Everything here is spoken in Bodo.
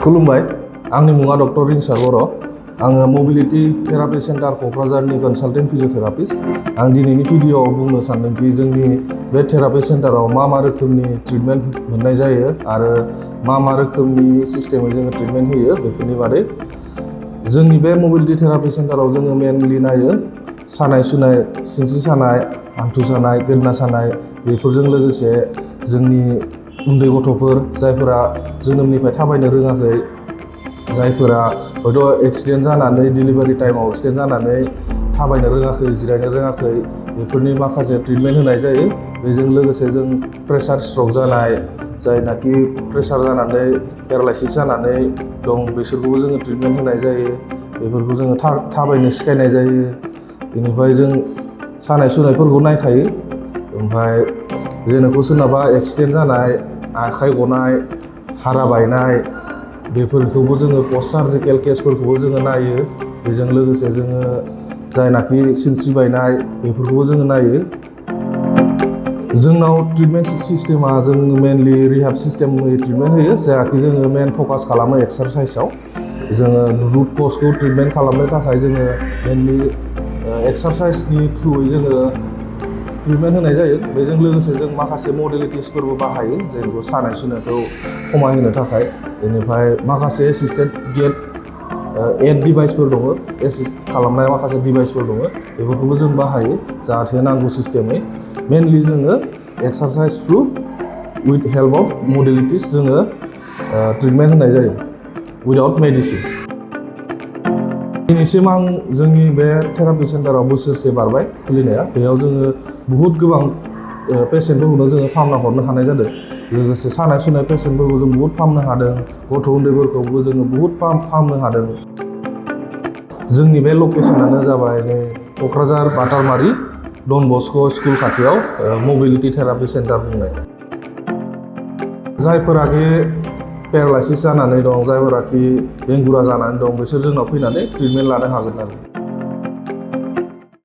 खुलुमबाय आंनि मुङा डक्टर रिंसार बर' आङो मोबिलिटी थेरापि सेन्टार क'क्राझारनि कनसालटेन्ट फिजियोथेरापिस्ट आं दिनैनि भिडिअ'आव बुंनो सानदोंदि जोंनि बे थेरापि सेन्टाराव मा रोखोमनि ट्रिटमेन्ट मोननाय जायो आरो मा रोखोमनि सिस्टेमै जोङो ट्रिटमेन्ट होयो बेफोरनि बादै जोंनि बे मोबिलिटी थेरापि सेन्टाराव जोङो मेनलि नायो सानाय सुनाय सिनस्रि सानाय हान्थु सानाय गोदना सानाय बेफोरजों लोगोसे जोंनि उन्दै गथ'फोर जायफोरा जोनोमनिफ्राय थाबायनो रोङाखै जायफोरा हयथ' एक्सिडेन्ट जानानै डिलिभारि टाइमाव एक्सिडेन्ट जानानै थाबायनो रोङाखै जिरायनो रोङाखै बेफोरनि माखासे ट्रिटमेन्ट होनाय जायो बेजों लोगोसे जों प्रेसार स्ट्रक जानाय जायनाखि प्रेसार जानानै पेरालाइसिस जानानै दं बिसोरखौबो जोङो ट्रिटमेन्ट होनाय जायो बेफोरखौ जोङो थाबायनो सिखायनाय जायो बेनिफ्राय जों सानाय सुनायफोरखौ नायखायो ओमफ्राय जेनेबा सोरनाबा एक्सिडेन्ट जानाय आखाइ गनाय हारा बायनाय बेफोरखौबो जोङो पस्ट सार्जिकेल केसफोरखौबो जोङो नायो बेजों लोगोसे जोङो जायनाखि सिनस्रि बायनाय बेफोरखौबो जोङो नायो जोंनाव ट्रिटमेन्ट सिस्टेमा जों मेनलि रिहाब सिस्टेमै ट्रिटमेन्ट होयो जायाखि जोङो मेन फकास खालामो एक्सारसाइसआव जोङो रुट कजखौ ट्रिटमेन्ट खालामनो थाखाय जोङो मेनलि एक्सारसाइसनि थ्रुयै जोङो ट्रिटमेन्ट होनाय जायो बेजों लोगोसे जों माखासे मडेलिटिसफोरबो बाहायो जेनेबा सानाय सुनायखौ खमायहोनो थाखाय बेनिफ्राय माखासे एसिस्टेड एड डिभाइसफोर दङ एसिस्ट खालामनाय माखासे डिभाइसफोर दङ बेफोरखौबो जों बाहायो जाहाथे नांगौ सिस्टेमै मेनलि जोङो exercise through with help of modalities जोङो ट्रिटमेन्ट होनाय जायो उइदाउट मेडिसिन दिनैसिम आं जोंनि बे थेरापि सेन्टाराव बोसोरसे बारबाय खुलिनाया बेयाव जोङो बुहुत गोबां पेसेन्टफोरखौनो जोङो फाहामना हरनो हानाय जादों लोगोसे सानाय सुनाय पेसेन्टफोरखौ जों बुहुत फाहामनो हादों गथ' उन्दैफोरखौबो जोङो बुहुत फाहामनो हादों जोंनि बे लकेसनानो जाबाय नै क'क्राझार बाटारमारि डन बस्क' स्कुल खाथियाव मोबिलिटी थेरापि सेन्टार बुंनाय जायफोराखि पेरालाइसिस जानानै दं जायफोराखि बेंगुरा जानानै दं बिसोर जोंनाव फैनानै ट्रिटमेन्ट लानो हागोन आरो